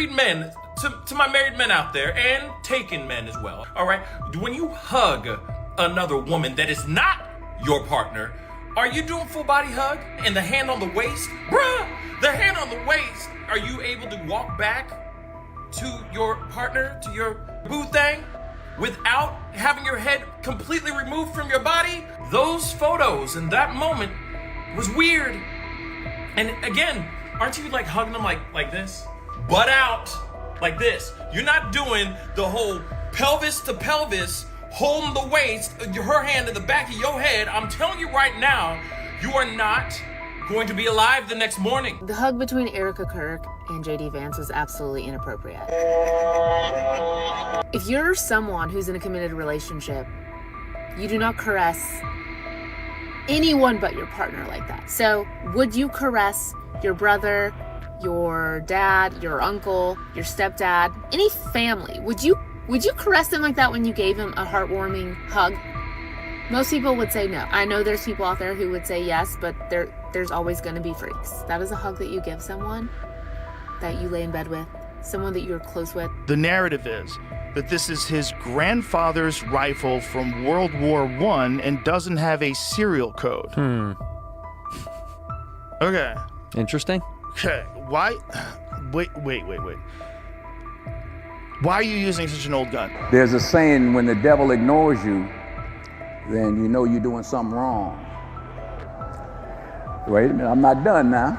married men, to my married men out there, and taken men as well, all right? When you hug another woman that is not your partner, are you doing full body hug? And the hand on the waist? Bruh, the hand on the waist, are you able to walk back to your partner, to your boo thing, without having your head completely removed from your body? Those photos in that moment was weird. And again, aren't you like hugging them like this? Butt out, like this. You're not doing the whole pelvis to pelvis, holding the waist, her hand in the back of your head. I'm telling you right now, you are not going to be alive the next morning. The hug between Erika Kirk and JD Vance was absolutely inappropriate. If you're someone who's in a committed relationship, you do not caress anyone but your partner like that. So would you caress your brother, your dad, your uncle, your stepdad, any family? Would you caress them like that when you gave him a heartwarming hug? Most people would say no. I know there's people out there who would say yes, but there's always going to be freaks. That is a hug that you give someone that you lay in bed with, someone that you're close with. The narrative is that this is his grandfather's rifle from World War I and doesn't have a serial code. Okay. Interesting. Okay. Why? Wait. Why are you using such an old gun? There's a saying, when the devil ignores you, then you know you're doing something wrong. Wait a minute, I'm not done now.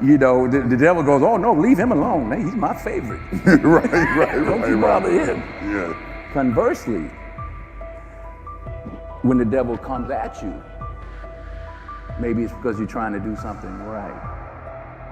You know, the devil goes, oh no, leave him alone. Man, he's my favorite. Don't you bother him. Yeah. Conversely, when the devil comes at you, maybe it's because you're trying to do something right.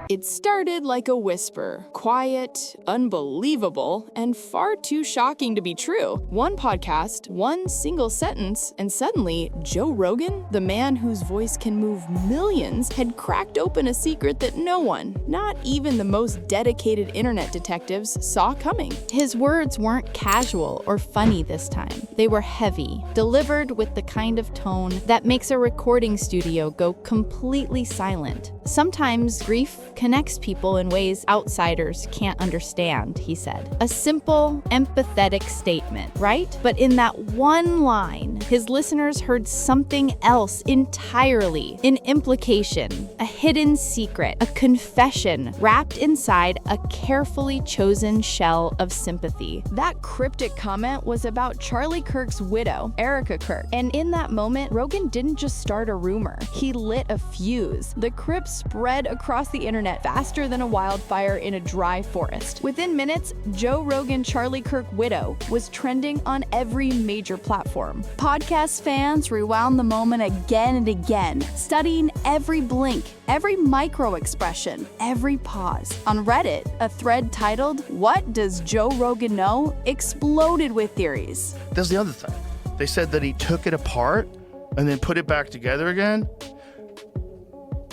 It started like a whisper, quiet, unbelievable, and far too shocking to be true. One podcast, one single sentence, and suddenly Joe Rogan, the man whose voice can move millions, had cracked open a secret that no one, not even the most dedicated internet detectives, saw coming. His words weren't casual or funny this time. They were heavy, delivered with the kind of tone that makes a recording studio go completely silent. Sometimes grief connects people in ways outsiders can't understand, he said. A simple, empathetic statement, right? But in that one line, his listeners heard something else entirely. An implication, a hidden secret, a confession wrapped inside a carefully chosen shell of sympathy. That cryptic comment was about Charlie Kirk's widow, Erika Kirk. And in that moment, Rogan didn't just start a rumor. He lit a fuse. The crypt spread across the internet faster than a wildfire in a dry forest. Within minutes, Joe Rogan Charlie Kirk Widow was trending on every major platform. Podcast fans rewound the moment again and again, studying every blink, every micro expression, every pause. On Reddit, a thread titled, "What Does Joe Rogan Know?" exploded with theories. That's the other thing. They said that he took it apart and then put it back together again.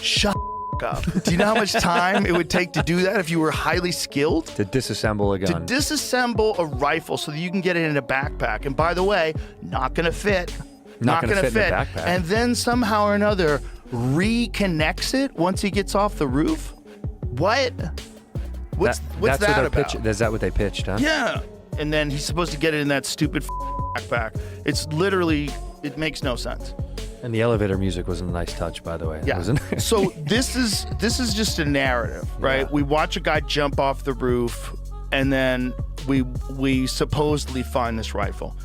Shut up. Do you know how much time it would take to do that if you were highly skilled? To disassemble a gun. To disassemble a rifle so that you can get it in a backpack. And by the way, not gonna fit. Not gonna fit in a backpack. And then somehow or another reconnects it once he gets off the roof? What? What's that about? Is that what they pitched, huh? Yeah. And then he's supposed to get it in that stupid backpack. It's literally, it makes no sense. And the elevator music was a nice touch, by the way. Yeah. So this is just a narrative, right? Yeah. We watch a guy jump off the roof, and then we supposedly find this rifle.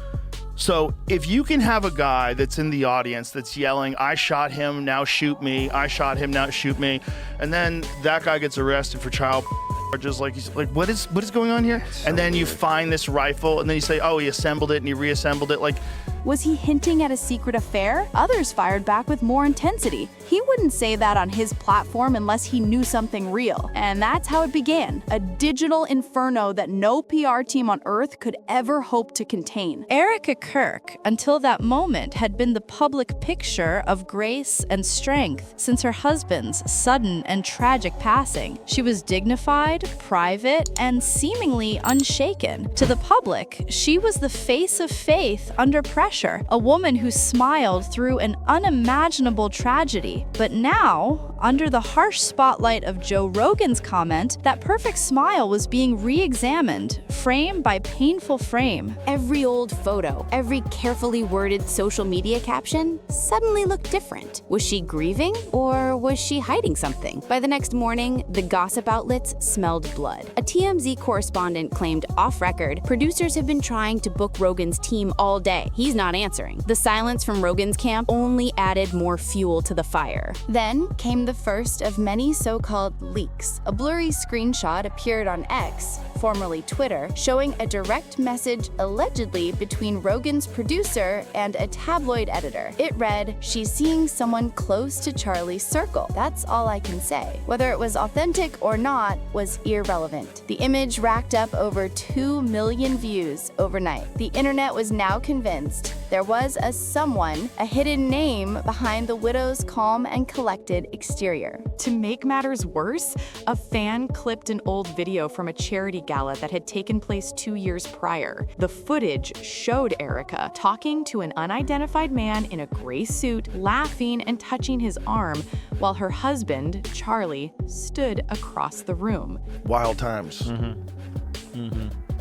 So if you can have a guy that's in the audience that's yelling, "I shot him, now shoot me. I shot him, now shoot me," and then that guy gets arrested for child charges, like he's like, what is going on here? So and then you find this rifle, and then you say, "Oh, he assembled it and he reassembled it." Like, was he hinting at a secret affair? Others fired back with more intensity. He wouldn't say that on his platform unless he knew something real. And that's how it began, a digital inferno that no PR team on Earth could ever hope to contain. Erika Kirk, until that moment, had been the public picture of grace and strength since her husband's sudden and tragic passing. She was dignified, private, and seemingly unshaken. To the public, she was the face of faith under pressure, a woman who smiled through an unimaginable tragedy. But now, under the harsh spotlight of Joe Rogan's comment, that perfect smile was being re-examined, frame by painful frame. Every old photo, every carefully worded social media caption suddenly looked different. Was she grieving or was she hiding something? By the next morning, the gossip outlets smelled blood. A TMZ correspondent claimed off-record, producers have been trying to book Rogan's team all day. He's not answering. The silence from Rogan's camp only added more fuel to the fire. Then came the first of many so-called leaks. A blurry screenshot appeared on X, formerly Twitter, showing a direct message allegedly between Rogan's producer and a tabloid editor. It read, "She's seeing someone close to Charlie's circle. That's all I can say." Whether it was authentic or not was irrelevant. The image racked up over 2 million views overnight. The internet was now convinced there was a someone, a hidden name behind the widow's calm and collected exterior. To make matters worse, a fan clipped an old video from a charity gala that had taken place 2 years prior. The footage showed Erika talking to an unidentified man in a gray suit, laughing and touching his arm, while her husband, Charlie, stood across the room. Wild times.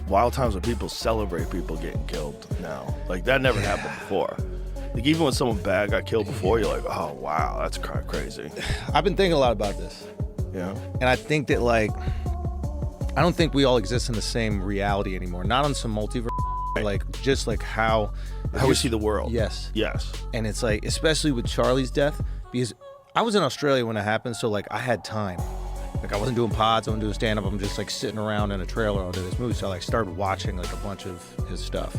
Wild times when people celebrate people getting killed now. Like, that never happened before. Like, even when someone bad got killed before, you're like, oh, wow, that's kind of crazy. I've been thinking a lot about this. Yeah. And I think that, like, I don't think we all exist in the same reality anymore. Not on some multiverse, like, just like how we see the world. Yes. Yes. And it's like, especially with Charlie's death, because I was in Australia when it happened, so like I had time. Like, I wasn't doing pods, I wasn't doing stand-up, I'm just like sitting around in a trailer all day this movie, so I like started watching like a bunch of his stuff.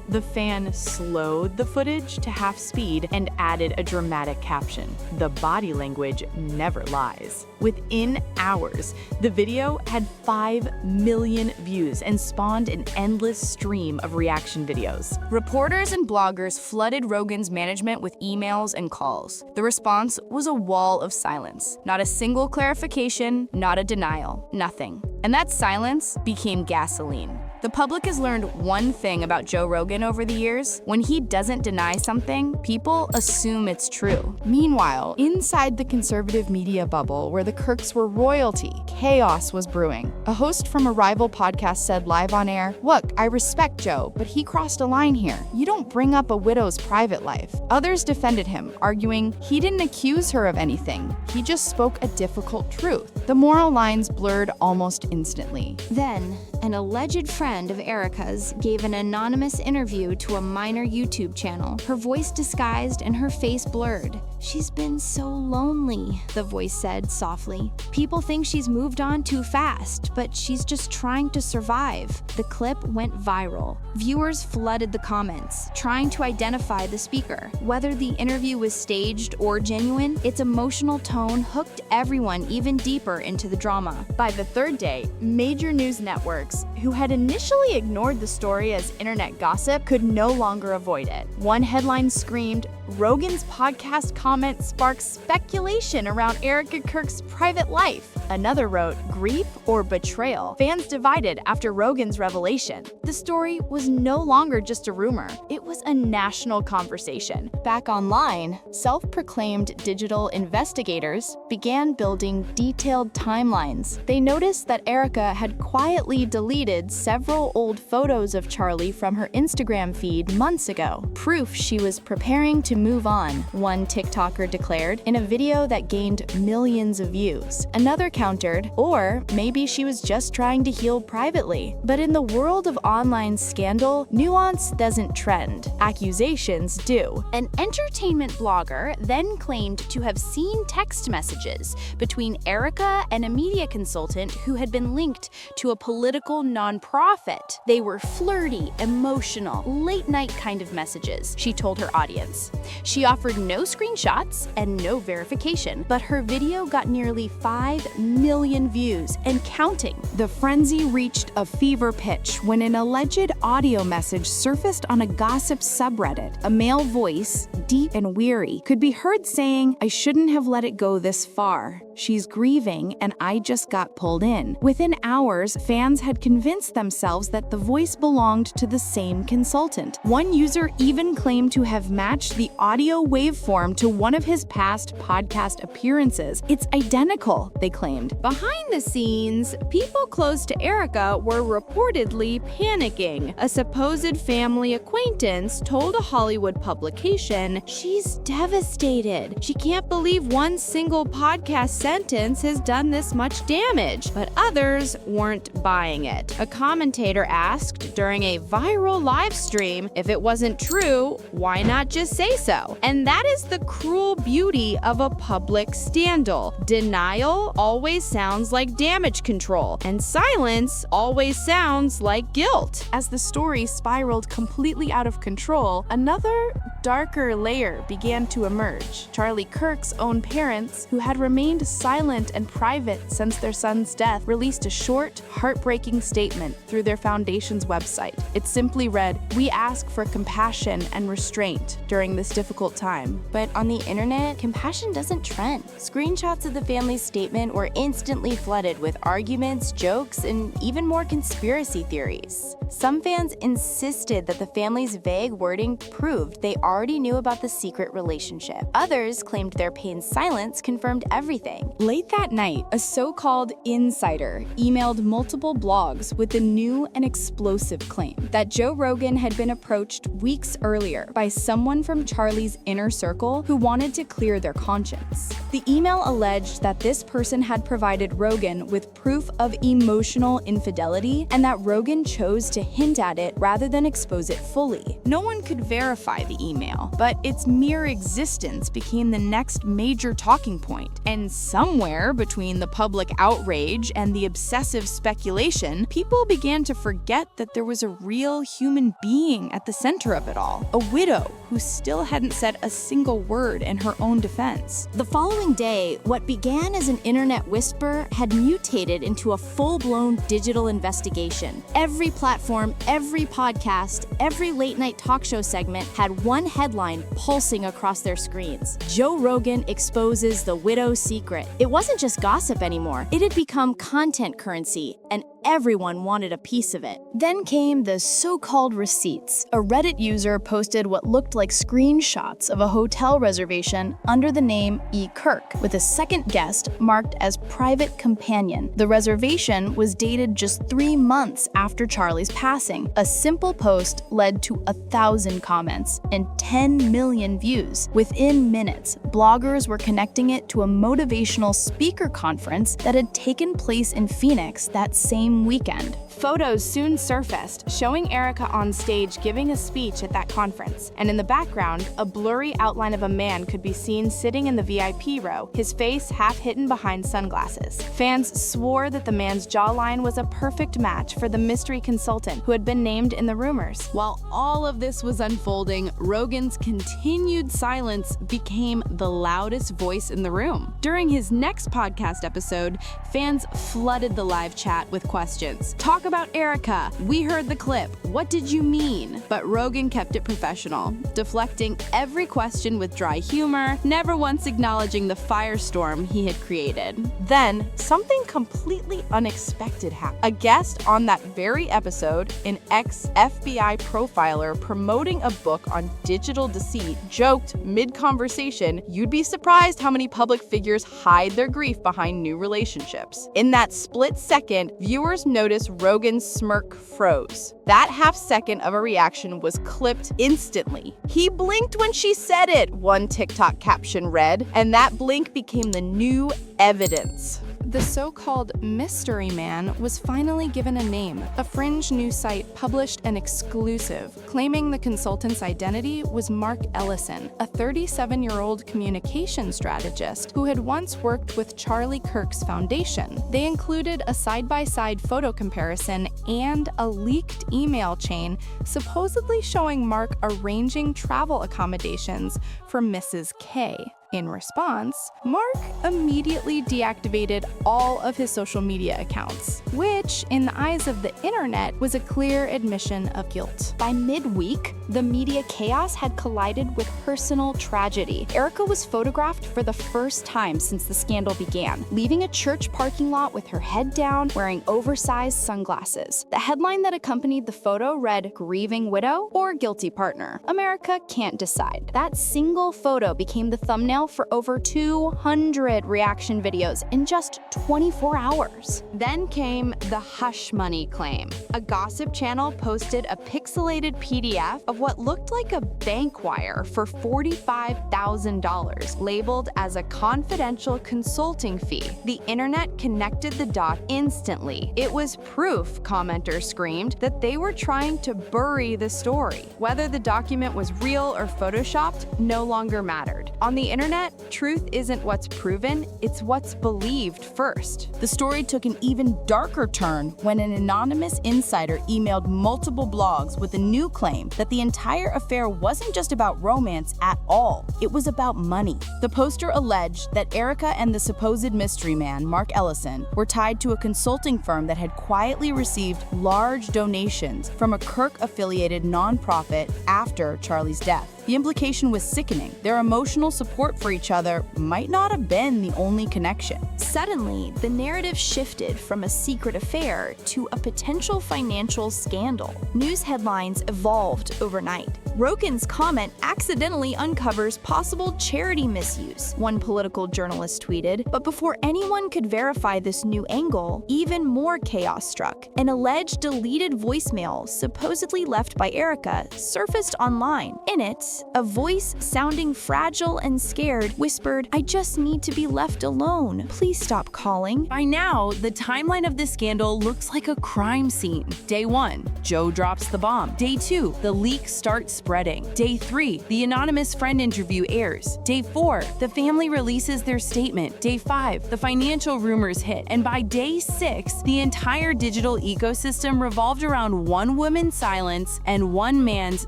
The fan slowed the footage to half speed and added a dramatic caption. The body language never lies. Within hours, the video had 5 million views and spawned an endless stream of reaction videos. Reporters and bloggers flooded Rogan's management with emails and calls. The response was a wall of silence. Not a single clarification, not a denial, nothing. And that silence became gasoline. The public has learned one thing about Joe Rogan over the years. When he doesn't deny something, people assume it's true. Meanwhile, inside the conservative media bubble where the Kirks were royalty, chaos was brewing. A host from a rival podcast said live on air, "Look, I respect Joe, but he crossed a line here. You don't bring up a widow's private life." Others defended him, arguing he didn't accuse her of anything. He just spoke a difficult truth. The moral lines blurred almost instantly. Then, an alleged friend of Erika's gave an anonymous interview to a minor YouTube channel, her voice disguised and her face blurred. "She's been so lonely," the voice said softly. "People think she's moved on too fast, but she's just trying to survive." The clip went viral. Viewers flooded the comments, trying to identify the speaker. Whether the interview was staged or genuine, its emotional tone hooked everyone even deeper into the drama. By the third day, major news networks, who had initially ignored the story as internet gossip, could no longer avoid it. One headline screamed, "Rogan's podcast comment sparks speculation around Erika Kirk's private life." Another wrote, "Grief or betrayal? Fans divided after Rogan's revelation." The story was no longer just a rumor. It was a national conversation. Back online, self-proclaimed digital investigators began building detailed timelines. They noticed that Erika had quietly deleted several old photos of Charlie from her Instagram feed months ago. Proof she was preparing to move on, one TikToker declared in a video that gained millions of views. Another countered, or maybe she was just trying to heal privately. But in the world of online scandal, nuance doesn't trend. Accusations do. An entertainment blogger then claimed to have seen text messages between Erika and a media consultant who had been linked to a political nonprofit. They were flirty, emotional, late-night kind of messages, she told her audience. She offered no screenshots and no verification, but her video got nearly 5 million views and counting. The frenzy reached a fever pitch when an alleged audio message surfaced on a gossip subreddit. A male voice, deep and weary, could be heard saying, "I shouldn't have let it go this far." She's grieving, and I just got pulled in. Within hours, fans had convinced themselves that the voice belonged to the same consultant. One user even claimed to have matched the audio waveform to one of his past podcast appearances. It's identical, they claimed. Behind the scenes, people close to Erika were reportedly panicking. A supposed family acquaintance told a Hollywood publication, "She's devastated. She can't believe one single podcast sentence has done this much damage." But others weren't buying it. A commentator asked during a viral live stream if it wasn't true, why not just say so? And that is the cruel beauty of a public scandal. Denial always sounds like damage control, and silence always sounds like guilt. As the story spiraled completely out of control, another darker layer began to emerge. Charlie Kirk's own parents, who had remained silent and private since their son's death, released a short, heartbreaking statement through their foundation's website. It simply read, "We ask for compassion and restraint during this difficult time." But on the internet, compassion doesn't trend. Screenshots of the family's statement were instantly flooded with arguments, jokes, and even more conspiracy theories. Some fans insisted that the family's vague wording proved they already knew about the secret relationship. Others claimed their pain's silence confirmed everything. Late that night, a so-called insider emailed multiple blogs with the new and explosive claim that Joe Rogan had been approached weeks earlier by someone from Charlie's inner circle who wanted to clear their conscience. The email alleged that this person had provided Rogan with proof of emotional infidelity and that Rogan chose to hint at it rather than expose it fully. No one could verify the email, but its mere existence became the next major talking point. And somewhere between the public outrage and the obsessive speculation, people began to forget that there was a real human being at the center of it all, a widow who still hadn't said a single word in her own defense. The following day, what began as an internet whisper had mutated into a full-blown digital investigation. Every platform, every podcast, every late-night talk show segment had one headline pulsing across their screens. Joe Rogan exposes the widow's secret. It wasn't just gossip anymore. It had become content currency, and everyone wanted a piece of it. Then came the so-called receipts. A Reddit user posted what looked like screenshots of a hotel reservation under the name E. Kirk, with a second guest marked as private companion. The reservation was dated just 3 months after Charlie's passing. A simple post led to 1,000 comments and 10 million views. Within minutes, bloggers were connecting it to a motivational speaker conference that had taken place in Phoenix that same weekend. Photos soon surfaced, showing Erika on stage giving a speech at that conference, and in the background, a blurry outline of a man could be seen sitting in the VIP row, his face half hidden behind sunglasses. Fans swore that the man's jawline was a perfect match for the mystery consultant who had been named in the rumors. While all of this was unfolding, Rogan's continued silence became the loudest voice in the room. During his next podcast episode, fans flooded the live chat with questions. Talk about Erika. We heard the clip. What did you mean? But Rogan kept it professional, deflecting every question with dry humor, never once acknowledging the firestorm he had created. Then, something completely unexpected happened. A guest on that very episode, an ex-FBI profiler promoting a book on digital deceit, joked mid-conversation, "You'd be surprised how many public figures hide their grief behind new relationships." In that split second, viewers noticed Rogan's smirk froze. That half second of a reaction was clipped instantly. "He blinked when she said it," one TikTok caption read, and that blink became the new evidence. The so-called mystery man was finally given a name. A fringe news site published an exclusive, claiming the consultant's identity was Mark Ellison, a 37-year-old communication strategist who had once worked with Charlie Kirk's foundation. They included a side-by-side photo comparison and a leaked email chain supposedly showing Mark arranging travel accommodations for Mrs. K. In response, Mark immediately deactivated all of his social media accounts, which, in the eyes of the internet, was a clear admission of guilt. By midweek, the media chaos had collided with personal tragedy. Erika was photographed for the first time since the scandal began, leaving a church parking lot with her head down, wearing oversized sunglasses. The headline that accompanied the photo read, "Grieving widow or guilty partner? America can't decide." That single photo became the thumbnail for over 200 reaction videos in just 24 hours. Then came the hush money claim. A gossip channel posted a pixelated PDF of what looked like a bank wire for $45,000, labeled as a confidential consulting fee. The internet connected the dot instantly. It was proof, commenters screamed, that they were trying to bury the story. Whether the document was real or photoshopped no longer mattered. On the internet, truth isn't what's proven, it's what's believed first. The story took an even darker turn when an anonymous insider emailed multiple blogs with a new claim that the entire affair wasn't just about romance at all. It was about money. The poster alleged that Erika and the supposed mystery man, Mark Ellison, were tied to a consulting firm that had quietly received large donations from a Kirk-affiliated nonprofit after Charlie's death. The implication was sickening. Their emotional support for each other might not have been the only connection. Suddenly, the narrative shifted from a secret affair to a potential financial scandal. News headlines evolved overnight. Rogan's comment accidentally uncovers possible charity misuse, one political journalist tweeted. But before anyone could verify this new angle, even more chaos struck. An alleged deleted voicemail, supposedly left by Erika, surfaced online. In it, a voice sounding fragile and scared whispered, "I just need to be left alone. Please stop calling." By now, the timeline of this scandal looks like a crime scene. Day 1, Joe drops the bomb. Day 2, the leak starts spreading. Day 3, the anonymous friend interview airs. Day 4, the family releases their statement. Day 5, the financial rumors hit. And by day 6, the entire digital ecosystem revolved around one woman's silence and one man's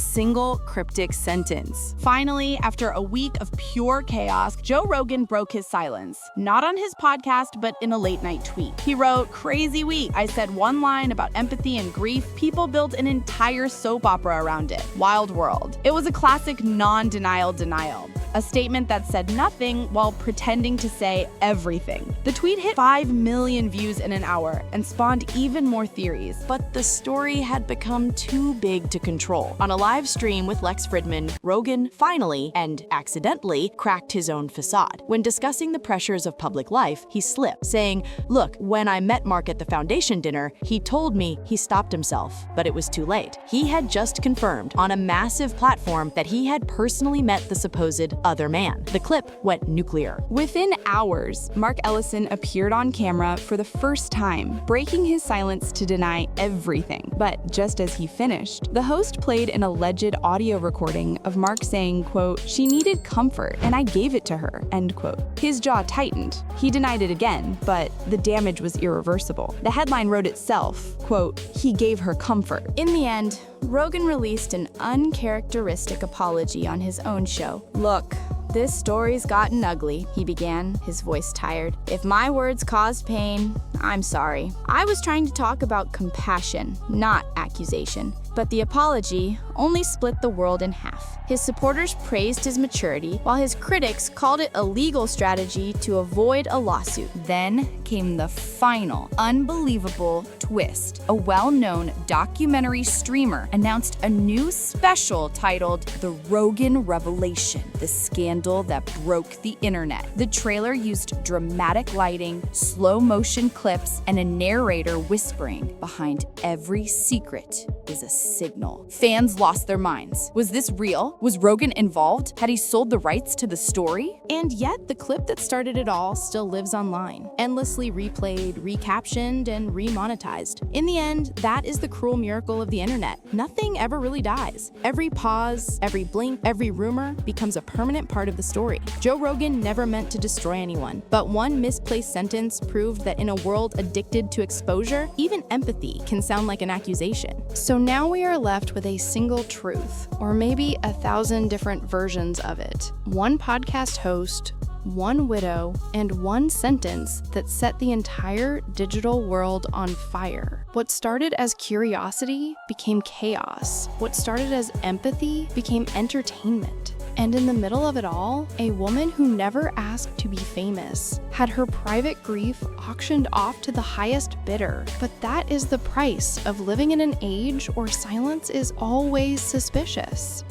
single cryptic sentence. Finally, after a week of pure chaos, Joe Rogan broke his silence. Not on his podcast, but in a late-night tweet. He wrote, "Crazy week. I said one line about empathy and grief. People built an entire soap opera around it. Wild world." It was a classic non-denial denial. A statement that said nothing while pretending to say everything. The tweet hit 5 million views in an hour and spawned even more theories, but the story had become too big to control. On a live stream with Lex Fridman, Rogan finally, and accidentally, cracked his own facade. When discussing the pressures of public life, he slipped, saying, "Look, when I met Mark at the foundation dinner, he told me he stopped himself, but it was too late." He had just confirmed on a massive platform that he had personally met the supposed other man. The clip went nuclear. Within hours, Mark Ellison appeared on camera for the first time, breaking his silence to deny everything. But just as he finished, the host played an alleged audio recording of Mark saying, quote, "She needed comfort, and I gave it to her," end quote. His jaw tightened. He denied it again, but the damage was irreversible. The headline wrote itself, quote, "He gave her comfort." In the end, Rogan released an uncharacteristic apology on his own show. "Look, this story's gotten ugly," he began, his voice tired. "If my words caused pain, I'm sorry. I was trying to talk about compassion, not accusation." But the apology only split the world in half. His supporters praised his maturity, while his critics called it a legal strategy to avoid a lawsuit. Then came the final, unbelievable twist. A well-known documentary streamer announced a new special titled The Rogan Revelation, the scandal that broke the internet. The trailer used dramatic lighting, slow-motion clips, and a narrator whispering, "Behind every secret is a signal." Fans lost their minds. Was this real? Was Rogan involved? Had he sold the rights to the story? And yet, the clip that started it all still lives online, endlessly replayed, recaptioned, and remonetized. In the end, that is the cruel miracle of the internet. Nothing ever really dies. Every pause, every blink, every rumor becomes a permanent part of the story. Joe Rogan never meant to destroy anyone, but one misplaced sentence proved that in a world world addicted to exposure, even empathy can sound like an accusation. So now we are left with a single truth, or maybe 1,000 different versions of it. One podcast host, one widow, and one sentence that set the entire digital world on fire. What started as curiosity became chaos. What started as empathy became entertainment. And in the middle of it all, a woman who never asked to be famous had her private grief auctioned off to the highest bidder. But that is the price of living in an age where silence is always suspicious.